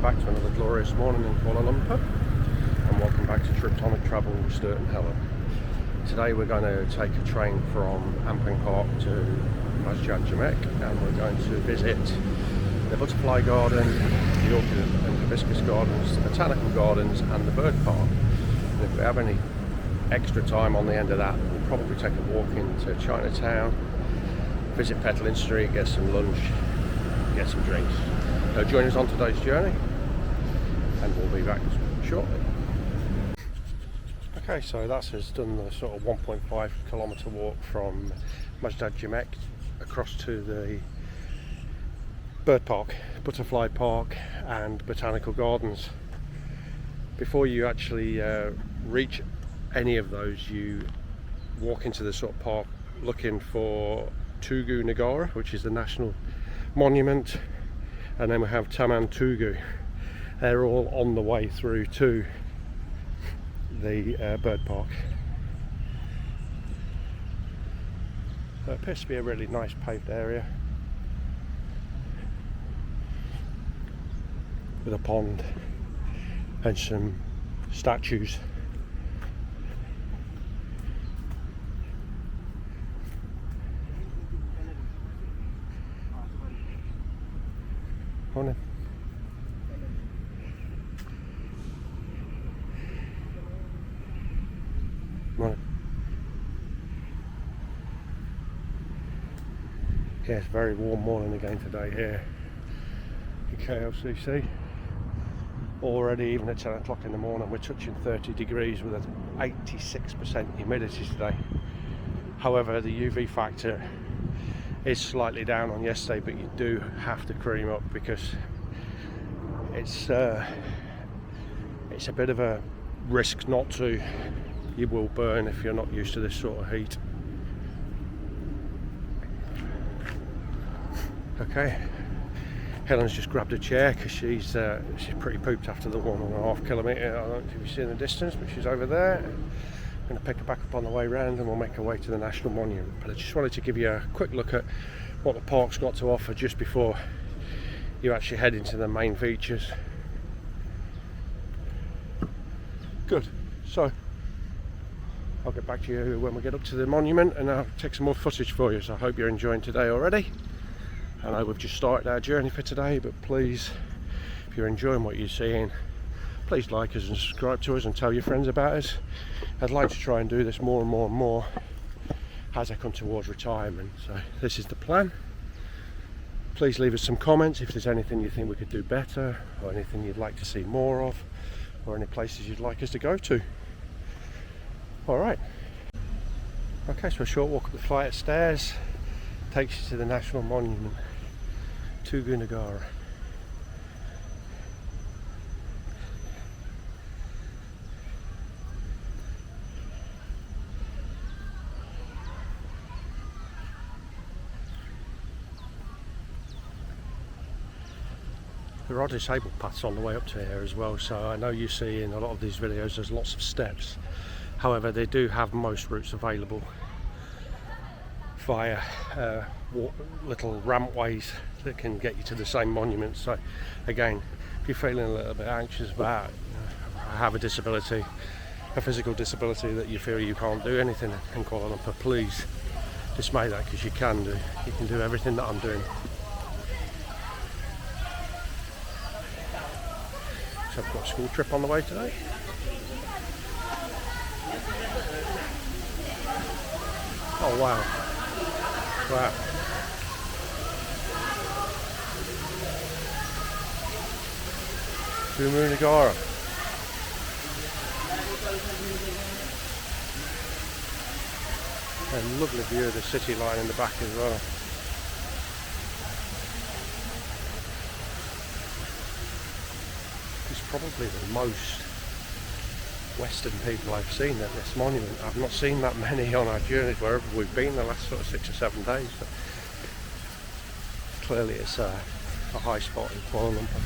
welcome back to another glorious morning in Kuala Lumpur, and welcome back to Triptonic Travel with Stuart and Helen. Today we're going to take a train from Ampang Park to Masjid Jamek, and we're going to visit the Butterfly Garden, the Orchid and Hibiscus Gardens, the Botanical Gardens and the Bird Park. And if we have any extra time on the end of that, we'll probably take a walk into Chinatown, visit Petalin Street, get some lunch, get some drinks. So join us on today's journey and we'll be back shortly. Okay, so that's us done the sort of 1.5 kilometre walk from Masjid Jamek across to the Bird Park, Butterfly Park and Botanical Gardens. Before you actually reach any of those, you walk into the sort of park looking for Tugu Negara, which is the national monument, and then we have Taman Tugu. They're all on the way through to the bird park. So it appears to be a really nice paved area with a pond and some statues. Morning. Morning. Yeah, it's a very warm morning again today here in KLCC. Already, even at 10 o'clock in the morning, we're touching 30 degrees with an 86% humidity today. However, the UV factor is slightly down on yesterday, but you do have to cream up because it's a bit of a risk not to. You will burn if you're not used to this sort of heat. Okay, Helen's just grabbed a chair because she's pretty pooped after the 1.5 kilometre. I don't know if you see in the distance, but she's over there. I'm going to pick her back up on the way round and we'll make our way to the National Monument. But I just wanted to give you a quick look at what the park's got to offer just before you actually head into the main features. Good. So I'll get back to you when we get up to the monument and I'll take some more footage for you. So I hope you're enjoying today already. I know we've just started our journey for today, but please, if you're enjoying what you're seeing, please like us and subscribe to us and tell your friends about us. I'd like to try and do this more and more and more as I come towards retirement. So this is the plan. Please leave us some comments if there's anything you think we could do better, or anything you'd like to see more of, or any places you'd like us to go to. Alright. Okay, so a short walk up the flight of stairs takes you to the National Monument, Tugu Negara. There are disabled paths on the way up to here as well, so I know you see in a lot of these videos there's lots of steps. However, they do have most routes available via little rampways that can get you to the same monument. So again, if you're feeling a little bit anxious about I have a disability, a physical disability, that you feel you can't do anything in Kuala Lumpur, please dismay that, because you can do. You can do everything that I'm doing. So I've got a school trip on the way today. Oh wow. Wow. Tugu Negara. A lovely view of the city line in the back as well. It's probably the most Western people I've seen at this monument. I've not seen that many on our journeys wherever we've been the last sort of 6 or 7 days. But clearly it's a high spot in Kuala Lumpur.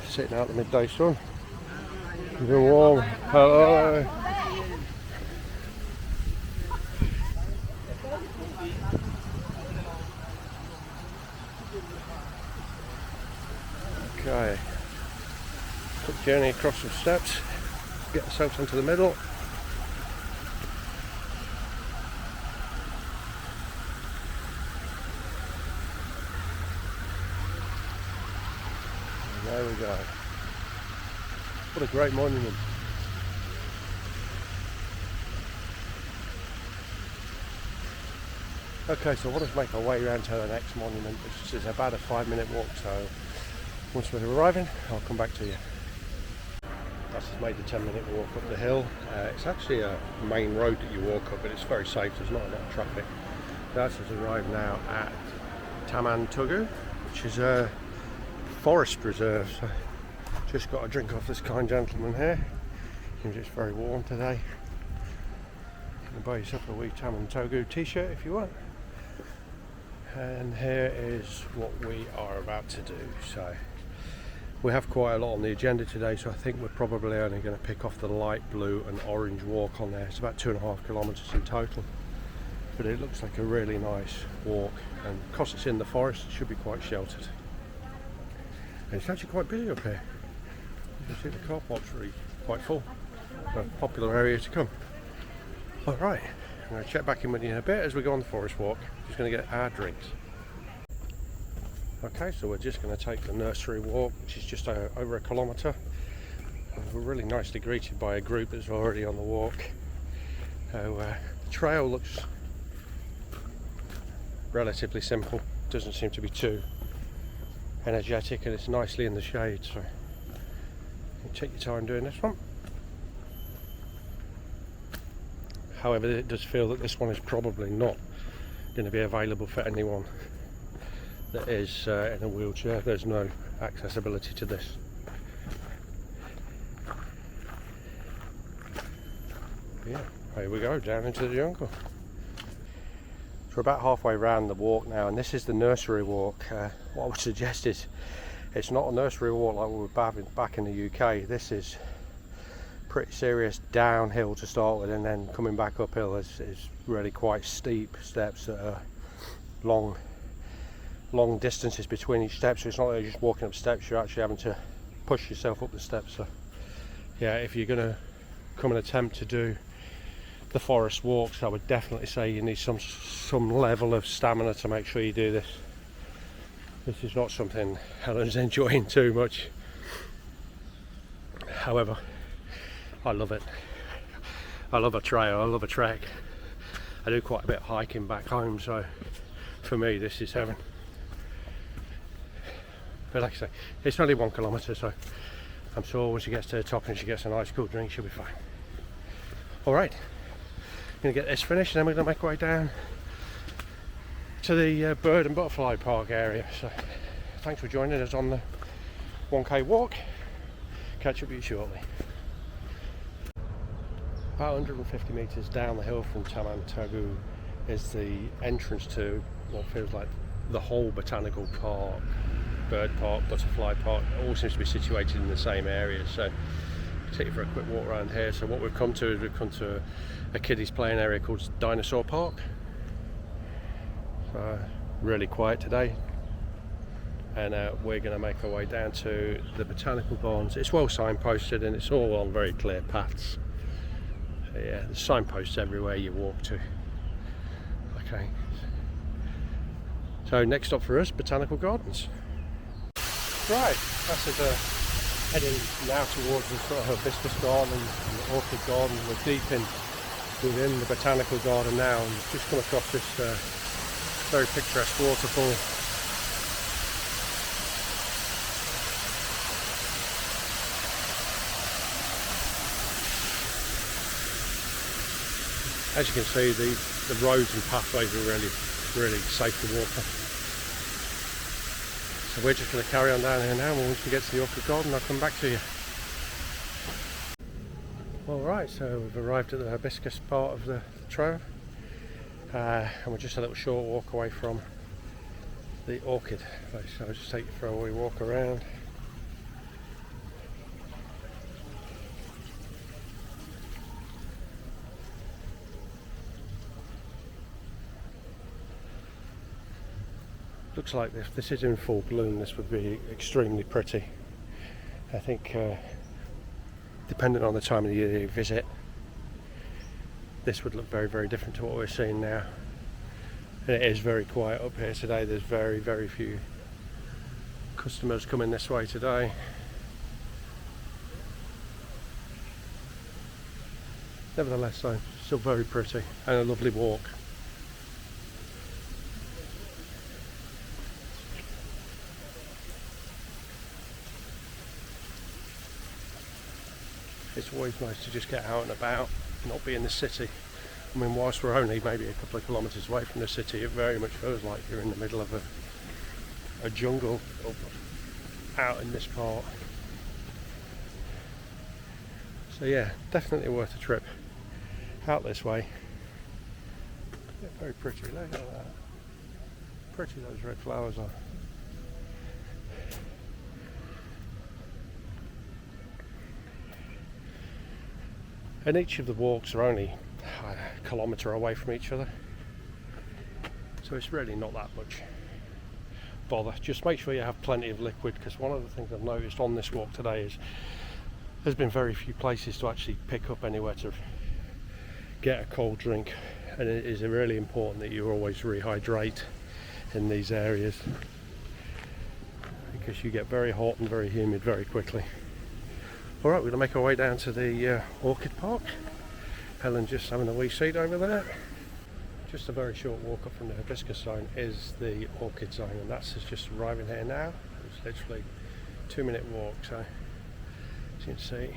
Sitting out in the midday sun. It's been warm. Hello. Okay, quick journey across some steps, get ourselves into the middle. And there we go. What a great monument. Okay, so let us make our way around to the next monument, which is about a 5-minute walk, so once we're arriving, I'll come back to you. That's just made the 10-minute walk up the hill. It's actually a main road that you walk up, but it's very safe, there's not a lot of traffic. That's just arrived now at Taman Tugu, which is a forest reserve. So just got a drink off this kind gentleman here. It's just very warm today. You can buy yourself a wee Taman Tugu t-shirt if you want. And here is what we are about to do. So we have quite a lot on the agenda today, so I think we're probably only going to pick off the light blue and orange walk on there. It's about 2.5 kilometres in total, but it looks like a really nice walk, and because it's in the forest it should be quite sheltered. And it's actually quite busy up here. You can see the car park's really quite full. A popular area to come. Alright, I'm going to check back in with you in a bit as we go on the forest walk. Just going to get our drinks. Okay, so we're just going to take the nursery walk, which is just over a kilometre. We're really nicely greeted by a group that's already on the walk. So the trail looks relatively simple, doesn't seem to be too energetic, and it's nicely in the shade, so you take your time doing this one. However, it does feel that this one is probably not going to be available for anyone that is in a wheelchair. There's no accessibility to this. Yeah, here we go, down into the jungle. So we're about halfway around the walk now, and this is the nursery walk. What I would suggest is it's not a nursery walk like we were back in the UK. This is pretty serious downhill to start with, and then coming back uphill is really quite steep steps that are long distances between each step, so it's not like you're just walking up steps, you're actually having to push yourself up the steps. So yeah, if you're going to come and attempt to do the forest walks, I would definitely say you need some level of stamina to make sure you do this. This is not something Helen's enjoying too much. However, I love it. I love a trail, I love a trek. I do quite a bit of hiking back home, so for me this is heaven. But like I say, it's only 1 kilometre, so I'm sure when she gets to the top and she gets a nice cool drink, she'll be fine. Alright, I'm going to get this finished, and then we're going to make our way down to the bird and butterfly park area. So thanks for joining us on the 1k walk. Catch up with you shortly. About 150 metres down the hill from Taman Tugu is the entrance to what feels like the whole botanical park, bird park, butterfly park. It all seems to be situated in the same area, so I'll take you for a quick walk around here. So what we've come to is we've come to a kiddies playing area called Dinosaur Park. Really quiet today, and we're going to make our way down to the botanical gardens. It's well signposted and it's all on very clear paths. Yeah, there's signposts everywhere you walk to. Okay, so next stop for us, Botanical Gardens. Right, that's us heading now towards the sort of hibiscus garden and the orchid garden. We're deep within the botanical garden now, and we've just come across this very picturesque waterfall. As you can see, the roads and pathways are really safe to walk on. So we're just going to carry on down here now, and once we get to the orchid garden I'll come back to you. Alright, so we've arrived at the hibiscus part of the trail, and we're just a little short walk away from the orchid place. So I'll just take you for a wee walk around. Looks like if this is in full bloom, this would be extremely pretty. I think depending on the time of the year you visit, this would look very, very different to what we're seeing now. And it is very quiet up here today. There's very, very few customers coming this way today. Nevertheless though, still very pretty and a lovely walk. It's always nice to just get out and about, not be in the city. I mean, whilst we're only maybe a couple of kilometres away from the city, it very much feels like you're in the middle of a jungle out in this part. So yeah, definitely worth a trip out this way. Yeah, very pretty, look at that. Pretty those red flowers are. And each of the walks are only a kilometre away from each other, so it's really not that much bother. Just make sure you have plenty of liquid, because one of the things I've noticed on this walk today is there's been very few places to actually pick up anywhere to get a cold drink, and it is really important that you always rehydrate in these areas, because you get very hot and very humid very quickly. Alright, we're going to make our way down to the orchid park. Helen just having a wee seat over there. Just a very short walk up from the hibiscus zone is the orchid zone, and that's just arriving here now. It's literally a 2-minute walk, so as you can see,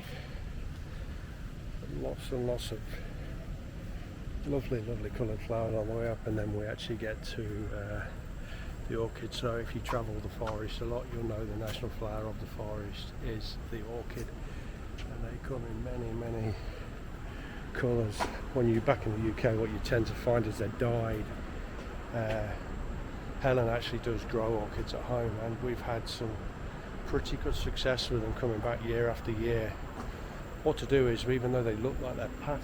lots and lots of lovely, lovely coloured flowers on the way up, and then we actually get to the orchid. So if you travel the Far East a lot, you'll know the national flower of the Far East is the orchid, and they come in many, many colours. When you're back in the UK, what you tend to find is they're dyed. Helen actually does grow orchids at home, and we've had some pretty good success with them coming back year after year. What to do is, even though they look like they're past,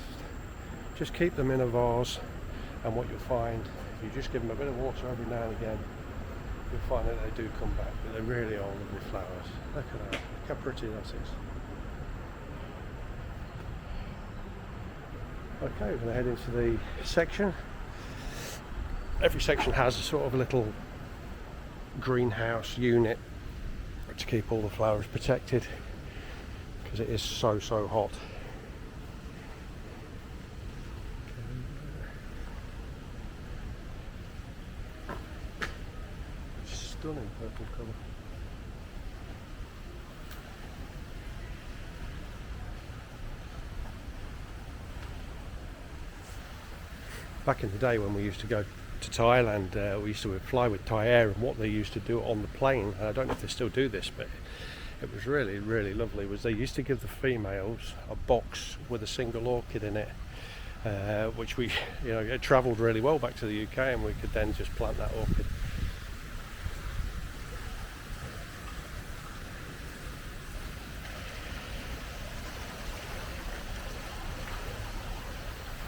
just keep them in a vase, and what you'll find, if you just give them a bit of water every now and again, you'll find that they do come back. But they really are lovely flowers. Look at that, look how pretty that is. Okay, we're going to head into the section. Every section has a sort of little greenhouse unit to keep all the flowers protected, because it is so hot. Stunning purple colour. Back in the day when we used to go to Thailand, we used to fly with Thai Air, and what they used to do on the plane, and I don't know if they still do this, but it was really, really lovely, was they used to give the females a box with a single orchid in it, which we, it travelled really well back to the UK, and we could then just plant that orchid.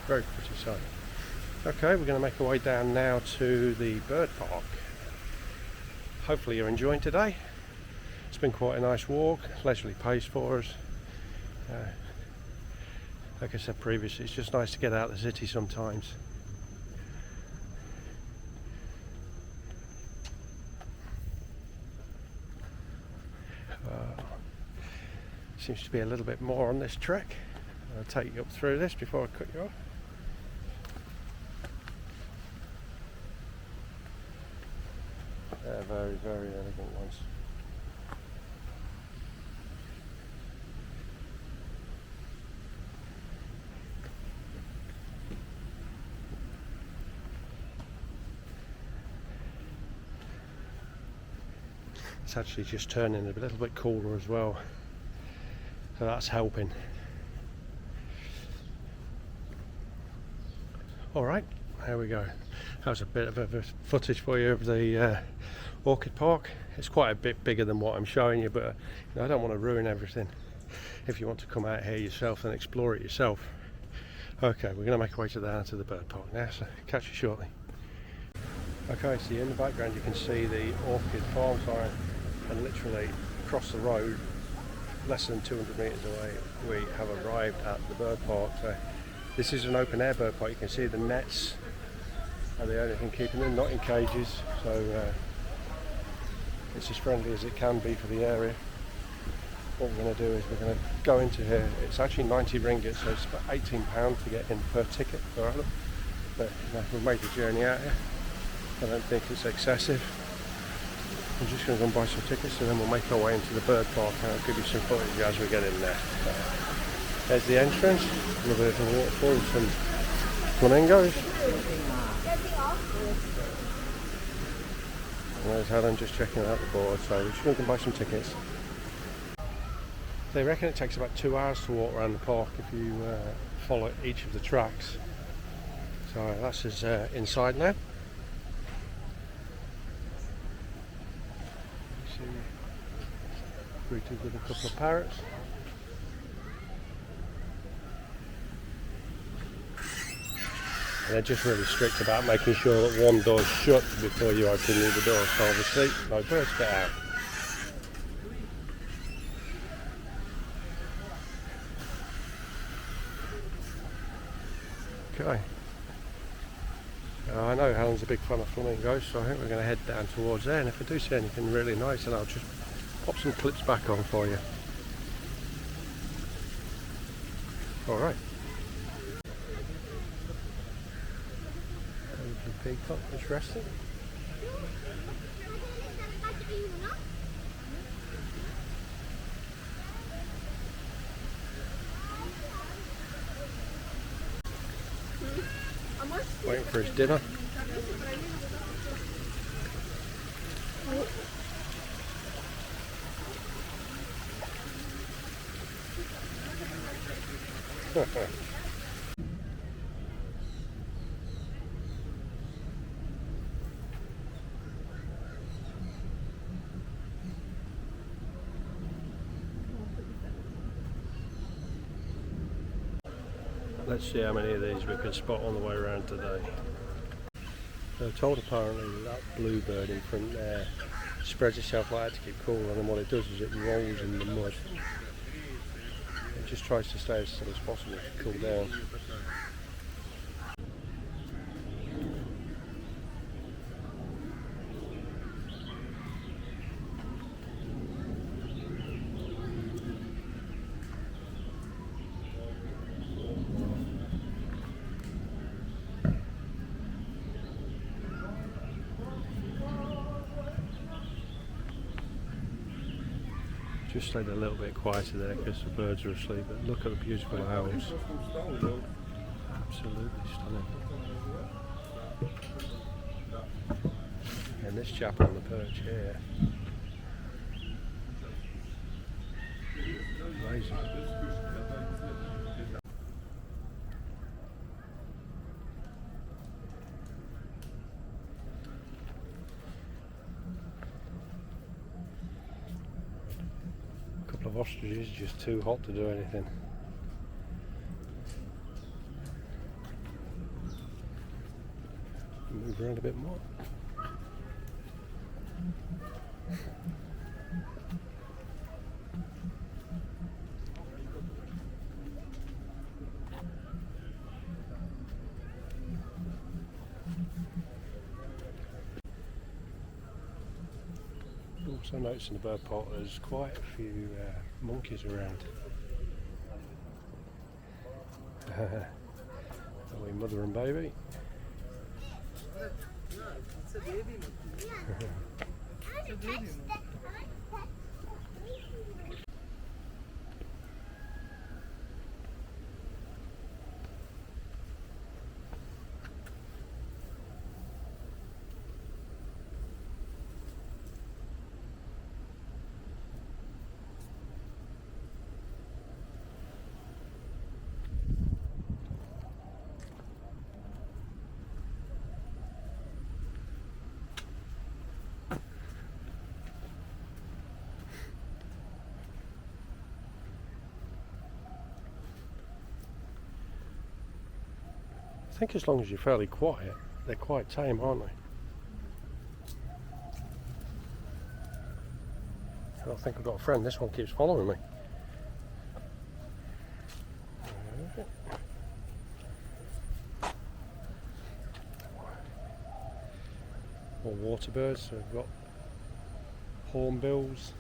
Very pretty sight. Okay, we're going to make our way down now to the bird park. Hopefully you're enjoying today. It's been quite a nice walk, leisurely pace for us. Like I said previously, it's just nice to get out of the city sometimes. Seems to be a little bit more on this trek. I'll take you up through this before I cut you off. They're very, very elegant ones. It's actually just turning a little bit cooler as well, so that's helping. Alright, there we go. That was a bit of a footage for you of the orchid park. It's quite a bit bigger than what I'm showing you, but I don't want to ruin everything. If you want to come out here yourself and explore it yourself. Okay, we're going to make our way down to the bird park now, so catch you shortly. Okay, so in the background you can see the orchid farm sign, and literally across the road, less than 200 metres away, we have arrived at the bird park. So this is an open air bird park. You can see the nets are the only thing keeping them, not in cages, so it's as friendly as it can be for the area. What we're going to do is we're going to go into here. It's actually 90 ringgit, so it's about £18 to get in per ticket per annum. But we've made the journey out here. I don't think it's excessive. I'm just going to go and buy some tickets, and then we'll make our way into the bird park, and I'll give you some footage as we get in there. There's the entrance, a little bit of a waterfall and some flamingos. And there's Helen just checking out the board, so we're just going to buy some tickets. They reckon it takes about 2 hours to walk around the park if you follow each of the tracks. So that's us inside now. You see, greeted with a couple of parrots. And they're just really strict about making sure that one door's shut before you open the other door, so obviously no birds get out. Okay. I know Helen's a big fan of flamingos, so I think we're going to head down towards there, and if I do see anything really nice, then I'll just pop some clips back on for you. Alright. The peacock is resting. Waiting for his dinner. Let's see how many of these we can spot on the way around today. They're told apparently that bluebird in front there spreads itself like that to keep cool, and then what it does is it rolls in the mud. It just tries to stay as still as possible to cool down. Just stayed a little bit quieter there because the birds are asleep, but look at the beautiful owls. Absolutely stunning. And this chap on the perch here. Amazing. Of ostriches just too hot to do anything. Move around a bit more. Also noticing the bird park, there's quite a few monkeys around. Are we mother and baby? It's a baby monkey. It's a baby monkey. I think as long as you're fairly quiet, they're quite tame, aren't they? I think I've got a friend. This one keeps following me. More water birds. So we've got hornbills.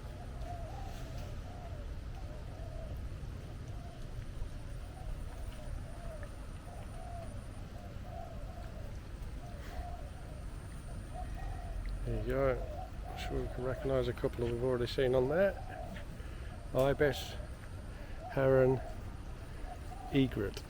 There you go. I'm sure we can recognise a couple we've already seen on there. Ibis, heron, egret.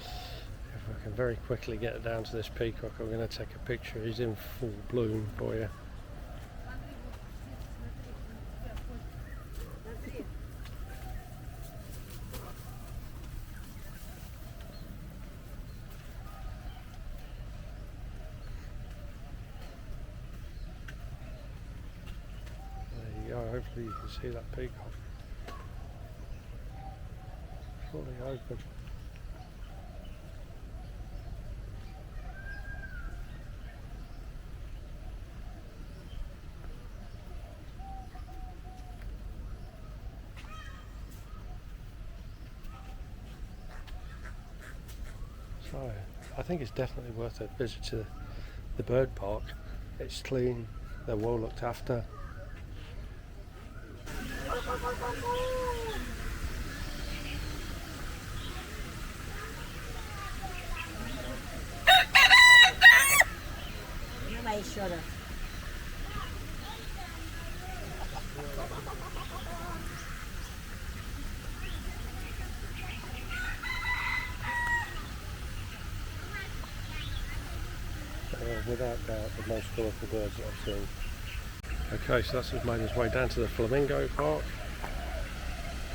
If I can very quickly get down to this peacock, I'm going to take a picture. He's in full bloom for you. Hopefully you can see that peacock fully open. So I think it's definitely worth a visit to the bird park. It's clean, they're well looked after. Without doubt the most colourful birds that I've seen. Okay, so that's just made his way down to the flamingo park.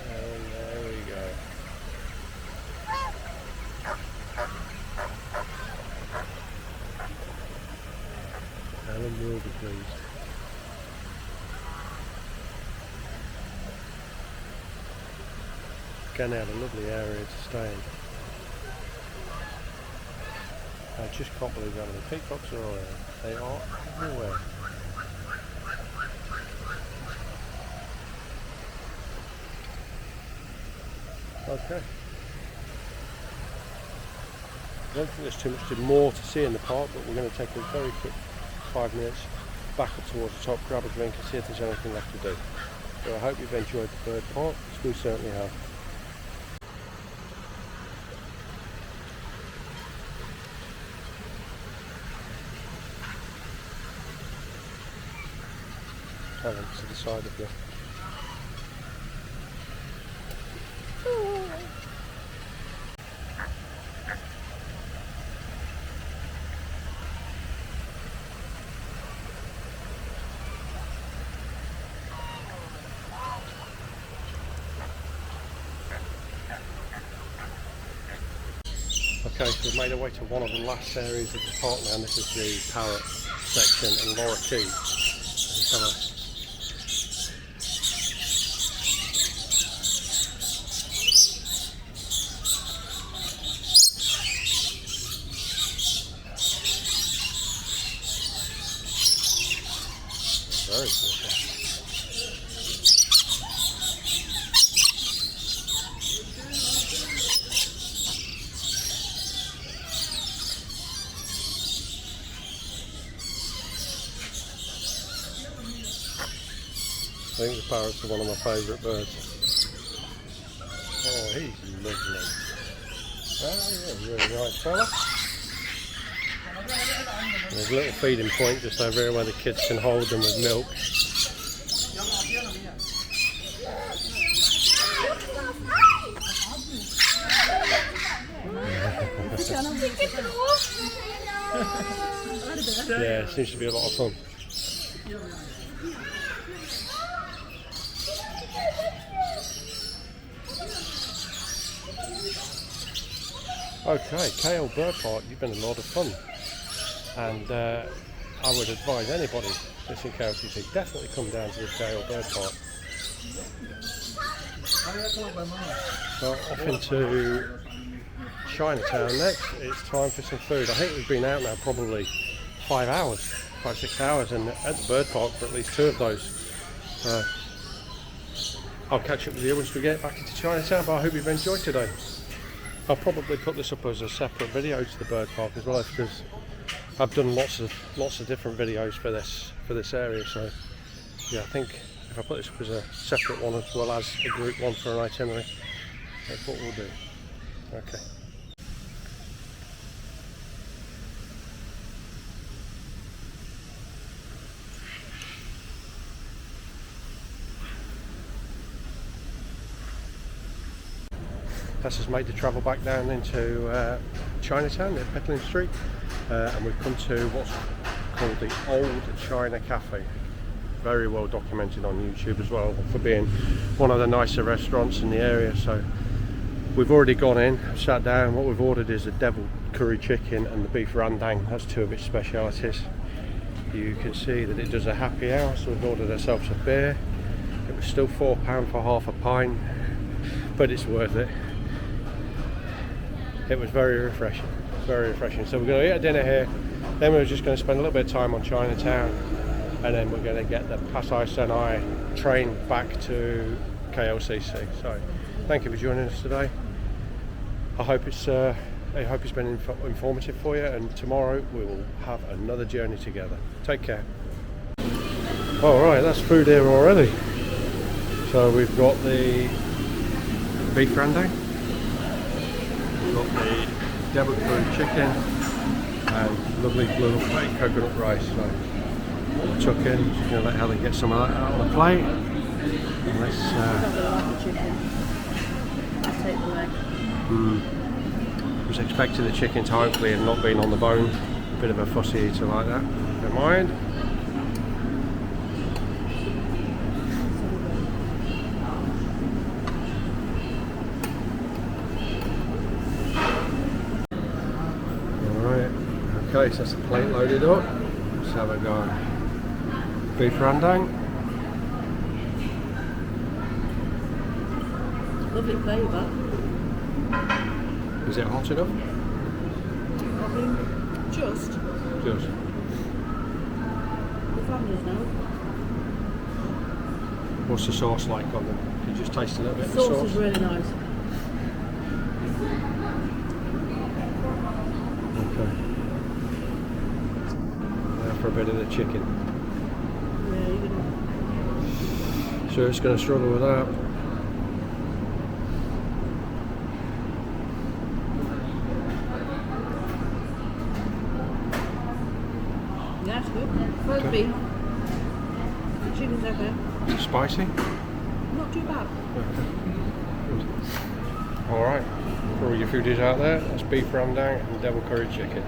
And there we go. Alan will be pleased. Again, they have a lovely area to stay in. I just can't believe how many peacocks are around. They are everywhere. Okay. I don't think there's too much more to see in the park, but we're going to take a very quick 5 minutes back up towards the top, grab a drink and see if there's anything left to do. So I hope you've enjoyed the bird park, because we certainly have. Helen to the side of you. Okay, so we've made our way to one of the last areas of the park now, and this is the parrot section and lorikeet. Just have a very cool. I think the parrots are one of my favourite birds. Oh, he's lovely. Oh, yeah, really nice fella. There's a little feeding point just over here where the kids can hold them with milk. Yeah, it seems to be a lot of fun. Okay, Kale Bird Park, you've been a lot of fun, and I would advise anybody visiting KLCC, definitely come down to the Kale Bird Park. So off into Chinatown next. It's time for some food. I think we've been out now probably 5 hours, 5-6 hours, and at the bird park for at least 2 of those. I'll catch up with you once we get back into Chinatown, but I hope you've enjoyed today. I'll probably put this up as a separate video to the bird park as well, because I've done lots of different videos for this area. So yeah, I think if I put this up as a separate one as well as a group one for an itinerary, that's what we'll do. Okay. That's us made the travel back down into Chinatown at Petalin Street, and we've come to what's called the Old China Cafe. Very well documented on YouTube as well for being one of the nicer restaurants in the area. So we've already gone in, sat down. What we've ordered is a devil curry chicken and the beef rendang. That's 2 of its specialities. You can see that it does a happy hour, so we've ordered ourselves a beer. It was still £4 for half a pint, but it's worth it. It was very refreshing, very refreshing. So we're going to eat a dinner here, then we're just going to spend a little bit of time on Chinatown, and then we're going to get the Pasai Senai train back to KLCC. So thank you for joining us today. I hope it's been informative for you, and tomorrow we will have another journey together. Take care. Alright, that's food here already. So we've got the beef rendang, we've got the devil curry chicken, and lovely blue plate coconut rice. So we'll chuck in, just going to let Helen get some of that out on the plate. And let's I'll take the leg. I was expecting the chicken to hopefully have not been on the bone. A bit of a fussy eater like that. Don't mind. Alright, okay, so that's the plate loaded up. Let's have a go. Beef rendang. Lovely flavour. Is it hot enough? I mean, just. Just. The families know. What's the sauce like on them? Can you just taste a little bit of The the sauce sauce? is really nice. Okay. Now for a bit of the chicken. Yeah, you're gonna... So it's going to struggle with that. Yeah, it's good. First Okay. beef. The chicken's okay. Is it spicy? Not too bad. Alright, for all your foodies out there, that's beef rendang and devil curry chicken.